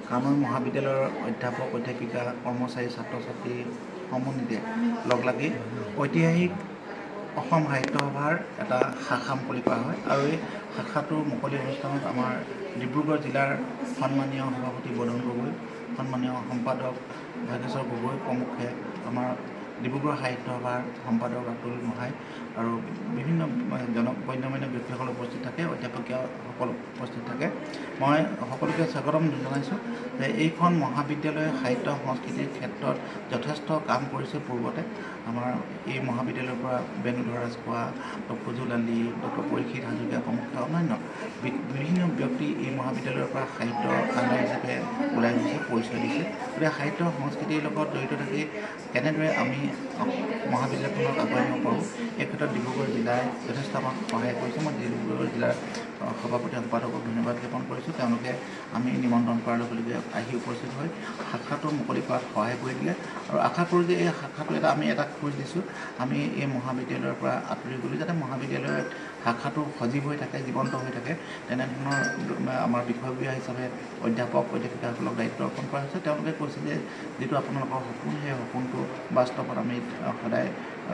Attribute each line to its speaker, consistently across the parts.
Speaker 1: কানৈ মহাবিদ্যালয়ৰ অধ্যাপক অধ্যাপিকা কৰ্মচাৰী ছাত্ৰ ছাত্ৰী সমন্বিতে লগ লাগি ঐতিহাসিক অসম সাহিত্য সভাৰ এটা শাখা মুকলি কৰা হয় আৰু এই শাখাটোৰ মুকলি অনুষ্ঠানত আমাৰ ডিব্ৰুগড় জিলাৰ সন্মানীয় সভাপতি বদন গগৈ, সন্মানীয় সম্পাদক ভাগেশ্বৰ গগৈ প্ৰমুখে আমাৰ ডিব্ৰুগড় সাহিত্য সভাৰ সম্পাদক আতুল গোহাঁই আৰু বিভিন্ন গণ্যমান্য ব্যক্তিসকল উপস্থিত থাকে, অধ্যাপকীয়সকল উপস্থিত থাকে। মই সকলোকে স্বাগতম জনাইছোঁ যে এইখন মহাবিদ্যালয়ে সাহিত্য সংস্কৃতিৰ ক্ষেত্ৰত যথেষ্ট কাম কৰিছে। পূৰ্বতে আমাৰ এই মহাবিদ্যালয়ৰ পৰা বেণুধৰ ৰাজখোৱা, ডক্টৰ ফুজুল আলী, ডক্টৰ পৰীক্ষিত হাজৰিকা প্ৰমুখ অন্যান্য বিভিন্ন ব্যক্তি এই মহাবিদ্যালয়ৰ পৰা সাহিত্য কাণ্ড হিচাপে ওলাই গৈছে, পৰিচয় দিছে। গতিকে সাহিত্য সংস্কৃতিৰ লগত জড়িত থাকি কেনেদৰে আমি মহাবিদ্যালয়খনক আগুৱাই নিব পাৰোঁ এই ক্ষেত্ৰত ডিব্ৰুগড় জিলাই যথেষ্ট আমাক সহায় কৰিছে। মই ডিব্ৰুগড় জিলাৰ সভাপতি সম্পাদকক ধন্যবাদ জ্ঞাপন কৰিছোঁ। তেওঁলোকে আমি নিমন্ত্ৰণ কৰাৰ লগে লগে আহি উপস্থিত হৈ শাখাটো মুকলি কৰাত সহায় কৰি দিলে আৰু আশা কৰোঁ যে এই শাখাটো আমি এটা খোজ দিছোঁ, আমি এই মহাবিদ্যালয়ৰ পৰা আঁতৰি গ'লোঁ যাতে মহাবিদ্যালয়ত শাখাটো সজীৱ হৈ থাকে, জীৱন্ত হৈ থাকে। তেনেধৰণৰ আমাৰ বিষয়ববীয়া হিচাপে অধ্যাপক অধ্যাপিকাসকলক দায়িত্ব অৰ্পণ কৰা হৈছে। তেওঁলোকে কৈছে যে যিটো আপোনালোকৰ সপোন, সেই সপোনটো বাস্তৱত আমি সদায়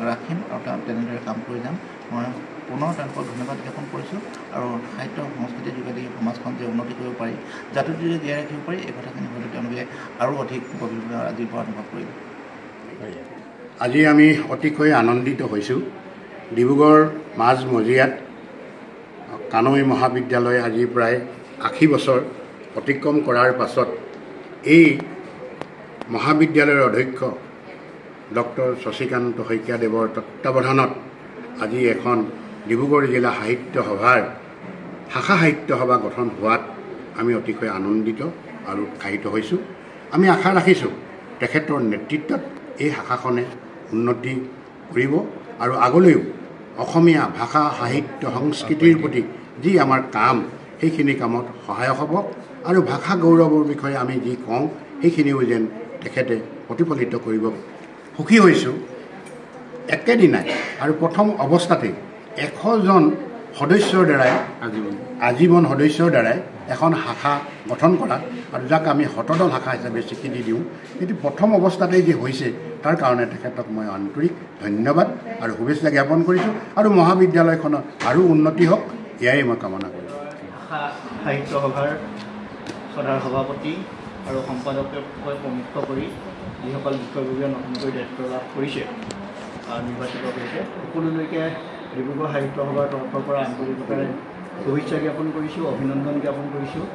Speaker 1: ৰাখিম আৰু তেনেদৰে কাম কৰি যাম। মই পুনৰ তেওঁলোকক ধন্যবাদ জ্ঞাপন কৰিছোঁ আৰু সাহিত্য সংস্কৃতিৰ যোগেদি সমাজখন যে উন্নতি কৰিব পাৰি, জাতিটো যে জীয়াই ৰাখিব পাৰি, এই কথাখিনি হয়তো তেওঁলোকে আৰু অধিক গভীৰভাৱে আজিৰ পৰা অনুভৱ কৰিব।
Speaker 2: আজি আমি অতিকৈ আনন্দিত হৈছোঁ। ডিব্ৰুগড় মাজমজিয়াত কানৈ মহাবিদ্যালয় আজি প্ৰায় ৮০ বছৰ অতিক্ৰম কৰাৰ পাছত এই মহাবিদ্যালয়ৰ অধ্যক্ষ ডক্টৰ শশীকান্ত শইকীয়াদেৱৰ তত্ত্বাৱধানত আজি এখন ডিব্ৰুগড় জিলা সাহিত্য সভাৰ শাখা সাহিত্য সভা গঠন হোৱাত আমি অতিকৈ আনন্দিত আৰু উৎসাহিত হৈছোঁ। আমি আশা ৰাখিছোঁ তেখেতৰ নেতৃত্বত এই শাখাখনে উন্নতি কৰিব আৰু আগলৈও অসমীয়া ভাষা সাহিত্য সংস্কৃতিৰ প্ৰতি যি আমাৰ কাম সেইখিনি কামত সহায়ক হ'ব আৰু ভাষা গৌৰৱৰ বিষয়ে আমি যি কওঁ সেইখিনিও যেন তেখেতে প্ৰতিফলিত কৰিব। সুখী হৈছোঁ একেদিনাই আৰু প্ৰথম অৱস্থাতেই 100জন সদস্যৰ দ্বাৰাই আজীৱন সদস্যৰ দ্বাৰাই এখন শাখা গঠন কৰা আৰু যাক আমি শতদল শাখা হিচাপে স্বীকৃতি দিওঁ। কিন্তু প্ৰথম অৱস্থাতেই যি হৈছে তাৰ কাৰণে তেখেতক মই আন্তৰিক ধন্যবাদ আৰু শুভেচ্ছা জ্ঞাপন কৰিছোঁ আৰু মহাবিদ্যালয়খনৰ আৰু উন্নতি হওক, এয়াই মই কামনা কৰিছোঁ।
Speaker 3: সাহিত্য সভাৰ সদাৰ সভাপতি আৰু সম্পাদকে প্ৰমুখ কৰি যিসকল বিষয়ববীয়া নতুনকৈ দায়িত্ব লাভ কৰিছে, নিৰ্বাচিত কৰিছে, সকলোলৈকে ডিব্ৰুগড় সাহিত্য সভাৰ তৰফৰ পৰা আন্তৰিকতাৰে শুভেচ্ছা জ্ঞাপন কৰিছোঁ, অভিনন্দন জ্ঞাপন কৰিছোঁ।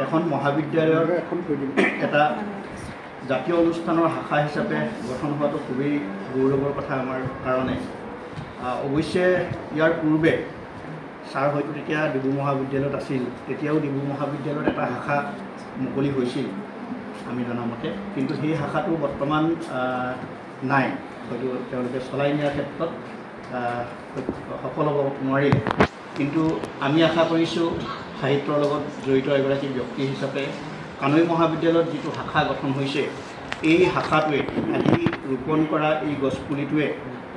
Speaker 3: এখন মহাবিদ্যালয়ৰ এটা জাতীয় অনুষ্ঠানৰ শাখা হিচাপে গঠন হোৱাটো খুবেই গৌৰৱৰ কথা আমাৰ কাৰণে। অৱশ্যে ইয়াৰ পূৰ্বে ছাৰ হয়তো তেতিয়া ডিব্ৰু মহাবিদ্যালয়ত আছিল, তেতিয়াও ডিব্ৰু মহাবিদ্যালয়ত এটা শাখা মুকলি হৈছিল আমি জনামতে, কিন্তু সেই শাখাটো বৰ্তমান নাই, হয়তো তেওঁলোকে চলাই নিয়াৰ ক্ষেত্ৰত সফল হ'ব নোৱাৰিলে। কিন্তু আমি আশা কৰিছোঁ সাহিত্যৰ লগত জড়িত এগৰাকী ব্যক্তি হিচাপে কানৈ মহাবিদ্যালয়ত যিটো শাখা গঠন হৈছে, এই শাখাটোৱে আজি ৰোপণ কৰা এই গছপুলিটোৱে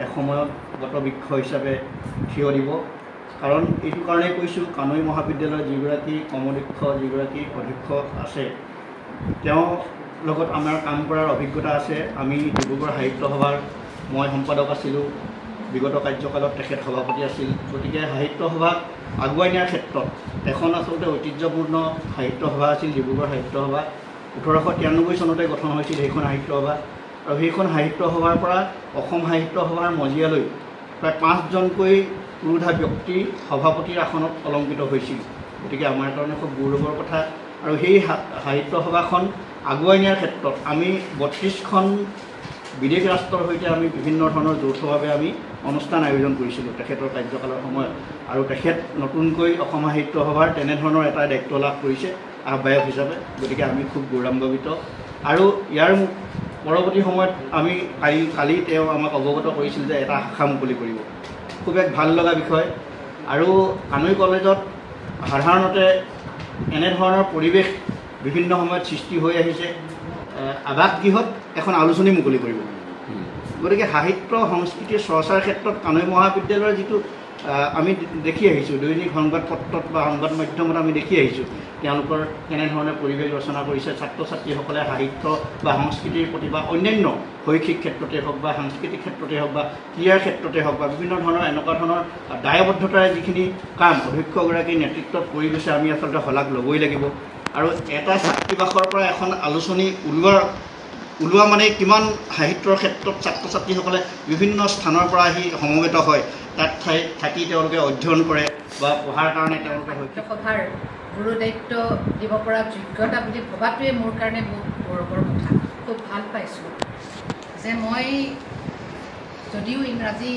Speaker 3: এসময়ত বটবৃক্ষ হিচাপে থিয় দিব। কাৰণ এইটো কাৰণেই কৈছোঁ, কানৈ মহাবিদ্যালয়ৰ যিগৰাকী কমলক্ষ, যিগৰাকী অধ্যক্ষ আছে, তেওঁৰ লগত আমাৰ কাম কৰাৰ অভিজ্ঞতা আছে। আমি ডিব্ৰুগড় সাহিত্য সভাৰ মই সম্পাদক আছিলোঁ, বিগত কাৰ্যকালত তেখেত সভাপতি আছিল। গতিকে সাহিত্য সভাক আগুৱাই নিয়াৰ ক্ষেত্ৰত এখন আচলতে ঐতিহ্যপূৰ্ণ সাহিত্য সভা আছিল ডিব্ৰুগড় সাহিত্য সভা। 1893 চনতে গঠন হৈছিল সেইখন সাহিত্য সভা আৰু সেইখন সাহিত্য সভাৰ পৰা অসম সাহিত্য সভাৰ মজিয়ালৈ প্ৰায় 5জনকৈ পুৰোধা ব্যক্তি সভাপতিৰ আসনত অলংকৃত হৈছিল। গতিকে আমাৰ কাৰণে খুব গৌৰৱৰ কথা। আৰু সেই সাহিত্য সভাখন আগুৱাই নিয়াৰ ক্ষেত্ৰত আমি 32খন বিদেশ ৰাষ্ট্ৰৰ সৈতে আমি বিভিন্ন ধৰণৰ যৌথভাৱে আমি অনুষ্ঠান আয়োজন কৰিছিলোঁ তেখেতৰ কাৰ্যকালৰ সময়ত। আৰু তেখেত নতুনকৈ অসম সাহিত্য সভাৰ তেনেধৰণৰ এটা দায়িত্ব লাভ কৰিছে আহ্বায়ক হিচাপে। গতিকে আমি খুব গৌৰৱান্বিত। আৰু ইয়াৰ পৰৱৰ্তী সময়ত আমি কালি তেওঁ আমাক অৱগত কৰিছিল যে এটা শাখা মুকলি কৰিব। খুব এক ভাল লগা বিষয়। আৰু কানৈ কলেজত সাধাৰণতে এনেধৰণৰ পৰিৱেশ বিভিন্ন সময়ত সৃষ্টি হৈ আহিছে। আৱাসগৃহত এখন আলোচনী মুকলি কৰিব। গতিকে সাহিত্য সংস্কৃতিৰ চৰ্চাৰ ক্ষেত্ৰত কানৈ মহাবিদ্যালয়ৰ যিটো আমি দেখি আহিছোঁ দৈনিক সংবাদ পত্ৰত বা সংবাদ মাধ্যমত আমি দেখি আহিছোঁ তেওঁলোকৰ কেনেধৰণে পৰিৱেশ ৰচনা কৰিছে ছাত্ৰ ছাত্ৰীসকলে সাহিত্য বা সংস্কৃতিৰ প্ৰতি বা অন্যান্য শৈক্ষিক ক্ষেত্ৰতে হওক বা সাংস্কৃতিক ক্ষেত্ৰতে হওক বা ক্ৰীড়াৰ ক্ষেত্ৰতে হওক বা বিভিন্ন ধৰণৰ এনেকুৱা ধৰণৰ দায়বদ্ধতাৰে যিখিনি কাম অধ্যক্ষগৰাকীৰ নেতৃত্বত কৰি গৈছে আমি আচলতে শলাগ ল'বই লাগিব আৰু এটা ছাত্ৰীবাসৰ পৰা এখন আলোচনী ওলোৱা মানে কিমান সাহিত্যৰ ক্ষেত্ৰত ছাত্ৰ ছাত্ৰীসকলে বিভিন্ন স্থানৰ পৰা আহি সমবেত হয় তাত থাকি তেওঁলোকে অধ্যয়ন কৰে বা পঢ়াৰ কাৰণে তেওঁলোকে
Speaker 4: সভাৰ গুৰু দায়িত্ব দিব পৰা যোগ্যতা বুলি ভবাটোৱে মোৰ কাৰণে বহুত গৌৰৱৰ কথা খুব ভাল পাইছোঁ যে মই যদিও ইংৰাজী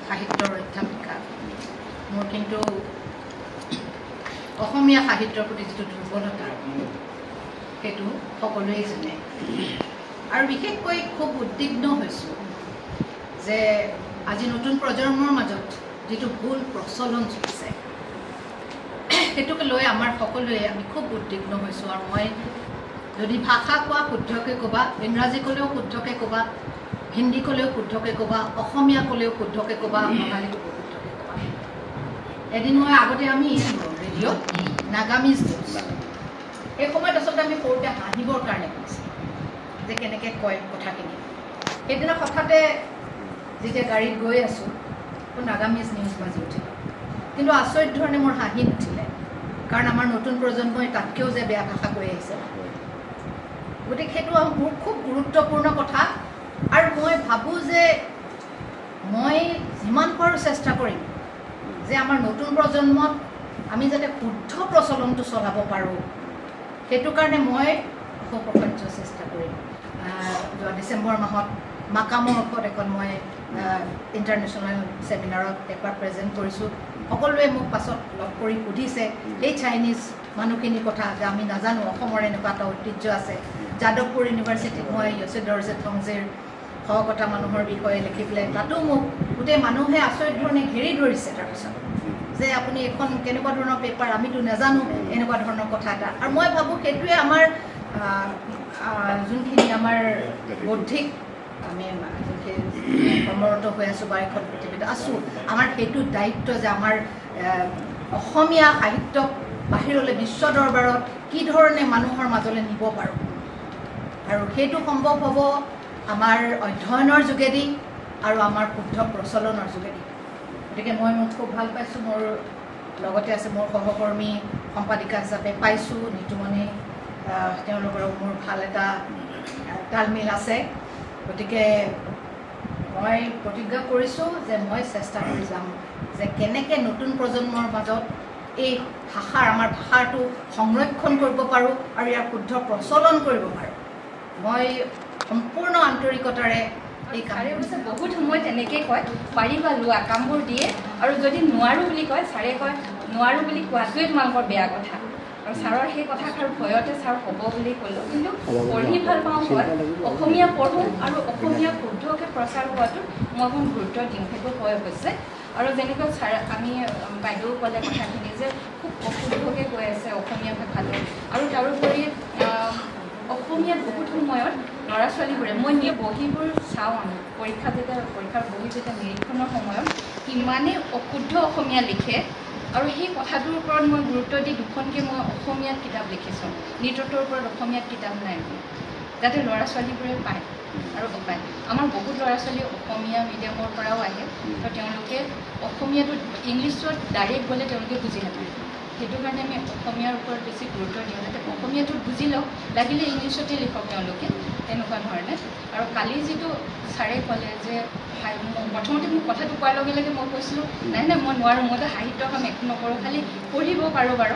Speaker 4: সাহিত্যৰ অধ্যাপিকা মোৰ কিন্তু অসমীয়া সাহিত্যৰ প্ৰতি যিটো দুৰ্বলতা সেইটো সকলোৱে জানে আৰু বিশেষকৈ খুব উদ্বিগ্ন হৈছোঁ যে আজি নতুন প্ৰজন্মৰ মাজত যিটো ভুল প্ৰচলন চলিছে সেইটোকে লৈ আমাৰ সকলোৱে আমি খুব উদ্বিগ্ন হৈছোঁ আৰু মই যদি ভাষা কোৱা শুদ্ধকৈ ক'বা ইংৰাজী ক'লেও শুদ্ধকৈ ক'বা হিন্দী ক'লেও শুদ্ধকৈ ক'বা অসমীয়া ক'লেও শুদ্ধকৈ ক'বা বঙালী ক'লেও শুদ্ধকৈ ক'বা এদিন মই আগতে আমি ৰেডিঅ'ত নাগামিজ নিউজ এই সময়ত আচলতে আমি সৰুতে হাঁহিবৰ কাৰণে কৈছিলোঁ যে কেনেকৈ কয় কথাখিনি সেইদিনা হঠাতে যেতিয়া গাড়ীত গৈ আছোঁ নাগামিজ নিউজ বাজি উঠিল কিন্তু আচৰিত ধৰণে মোৰ হাঁহি নুঠিলে কাৰণ আমাৰ নতুন প্ৰজন্মই তাতকৈও যে বেয়া ভাষা কৈ আহিছে গতিকে সেইটো মোৰ খুব গুৰুত্বপূৰ্ণ কথা আৰু মই ভাবোঁ যে মই যিমান পাৰোঁ চেষ্টা কৰিম যে আমাৰ নতুন প্ৰজন্মত আমি যাতে শুদ্ধ প্ৰচলনটো চলাব পাৰোঁ সেইটো কাৰণে মই অহোপ্ৰকাৰ্য চেষ্টা কৰিম যোৱা ডিচেম্বৰ মাহত মাকামৰ ওপৰত এখন মই ইণ্টাৰনেশ্যনেল ছেমিনাৰত একবাৰ প্ৰেজেণ্ট কৰিছোঁ সকলোৱে মোক পাছত লগ কৰি সুধিছে এই চাইনিজ মানুহখিনিৰ কথা যে আমি নাজানো অসমৰ এনেকুৱা এটা ঐতিহ্য আছে যাদৱপুৰ ইউনিভাৰ্চিটিত মই য়ছে দৰ্জে থংজেৰ সহকথা মানুহৰ বিষয়ে লিখি পেলাই তাতো মোক গোটেই মানুহে আচৰিত ধৰণে ঘেৰি ধৰিছে তাৰপিছত যে আপুনি এখন কেনেকুৱা ধৰণৰ পেপাৰ আমিতো নাজানো এনেকুৱা ধৰণৰ কথা এটা আৰু মই ভাবোঁ সেইটোৱে আমাৰ যোনখিনি আমাৰ বৌদ্ধিক আমি কৰ্মৰত হৈ আছোঁ বা এখন পৃথিৱীত আছোঁ আমাৰ সেইটো দায়িত্ব যে আমাৰ অসমীয়া সাহিত্যক বাহিৰলৈ বিশ্ব দৰবাৰত কি ধৰণে মানুহৰ মাজলৈ নিব পাৰোঁ আৰু সেইটো সম্ভৱ হ'ব আমাৰ অধ্যয়নৰ যোগেদি আৰু আমাৰ শুদ্ধ প্ৰচলনৰ যোগেদি গতিকে মই মোক খুব ভাল পাইছোঁ মোৰ লগতে আছে মোৰ সহকৰ্মী সম্পাদিকা হিচাপে পাইছোঁ নিতুমণি তেওঁলোকৰো মোৰ ভাল এটা তালমিল আছে গতিকে মই প্ৰতিজ্ঞা কৰিছোঁ যে মই চেষ্টা কৰি যাম যে কেনেকৈ নতুন প্ৰজন্মৰ মাজত এই ভাষাৰ আমাৰ ভাষাটো সংৰক্ষণ কৰিব পাৰোঁ আৰু ইয়াৰ শুদ্ধ প্ৰচলন কৰিব পাৰোঁ মই সম্পূৰ্ণ আন্তৰিকতাৰে এই
Speaker 5: ছাৰে কৈছে বহুত সময় তেনেকৈ কয় পাৰিবা লোৱা কামবোৰ দিয়ে আৰু যদি নোৱাৰোঁ বুলি কয় ছাৰে কয় নোৱাৰোঁ বুলি কোৱাটোৱে তোমালোকৰ বেয়া কথা আৰু ছাৰৰ সেই কথাষাৰ ভয়তে ছাৰ হ'ব বুলি ক'লোঁ কিন্তু পঢ়ি ভাল পাওঁ কয় অসমীয়া পঢ়োঁ আৰু অসমীয়া শুদ্ধকৈ প্ৰচাৰ হোৱাটো মই অকণ গুৰুত্ব দিওঁ সেইটো হয় হৈছে আৰু যেনেকৈ ছাৰ আমি বাইদেউ ক'লে কথাখিনি যে খুব অশুদ্ধকৈ কৈ আছে অসমীয়া ভাষাটো আৰু তাৰোপৰি অসমীয়াত বহুত সময়ত ল'ৰা ছোৱালীবোৰে মই নিয়ে বহীবোৰ চাওঁ আমি পৰীক্ষাৰ বহী যেতিয়া নিৰীক্ষণৰ সময়ত ইমানেই অশুদ্ধ অসমীয়া লিখে আৰু সেই কথাটোৰ ওপৰত মই গুৰুত্ব দি দুখনকৈ মই অসমীয়াত কিতাপ লিখিছোঁ নৃত্যটোৰ ওপৰত অসমীয়াত কিতাপ নাই যাতে ল'ৰা ছোৱালীবোৰে পায় আৰু পায় আমাৰ বহুত ল'ৰা ছোৱালী অসমীয়া মিডিয়ামৰ পৰাও আহে তো তেওঁলোকে অসমীয়াটো ইংলিছত ডাইৰেক্ট গ'লে তেওঁলোকে বুজি নাপায় সেইটো কাৰণে আমি অসমীয়াৰ ওপৰত বেছি গুৰুত্ব দিওঁ যাতে অসমীয়াটো বুজি লওক লাগিলে ইংলিছতে লিখক তেওঁলোকে তেনেকুৱা ধৰণে আৰু কালি যিটো ছাৰে ক'লে যে প্ৰথমতে মোক কথাটো কোৱাৰ লগে লগে মই কৈছিলোঁ নাই নাই মই নোৱাৰোঁ মইতো সাহিত্য কাম একো নকৰোঁ খালি পঢ়িব পাৰোঁ বাৰু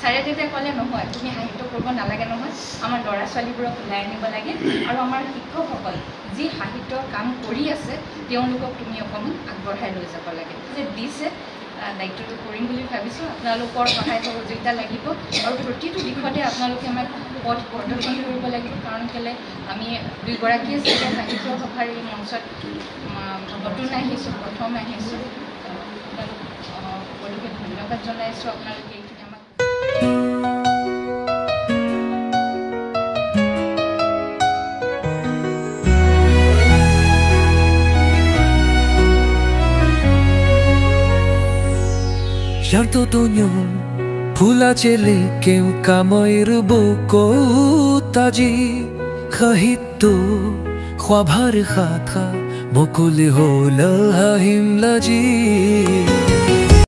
Speaker 5: ছাৰে তেতিয়া ক'লে নহয় তুমি সাহিত্য কৰিব নালাগে নহয় আমাৰ ল'ৰা ছোৱালীবোৰক ওলাই আনিব লাগে আৰু আমাৰ শিক্ষকসকল যি সাহিত্যৰ কাম কৰি আছে তেওঁলোকক তুমি অকণমান আগবঢ়াই লৈ যাব লাগে যে দিছে দায়িত্বটো কৰিম বুলি ভাবিছোঁ আপোনালোকৰ সহায় সহযোগিতা লাগিব আৰু প্ৰতিটো দিশতে আপোনালোকে আমাক পথ প্ৰদৰ্শন কৰিব লাগিব কাৰণ কেলৈ আমি দুয়োগৰাকীয়ে যেতিয়া সাহিত্য সভাৰ এই মঞ্চত নতুন আহিছোঁ প্ৰথম আহিছোঁ সকলোকে ধন্যবাদ জনাইছোঁ আপোনালোকে এইখিনি আমাক
Speaker 6: ঝাড়তোতোনিও ফুলা চেলে কেউ কামইর বুকতাজি সাহিত্য খোৱাভাৰ শাখা মুকলি হ'ল হাঁহিম লাজি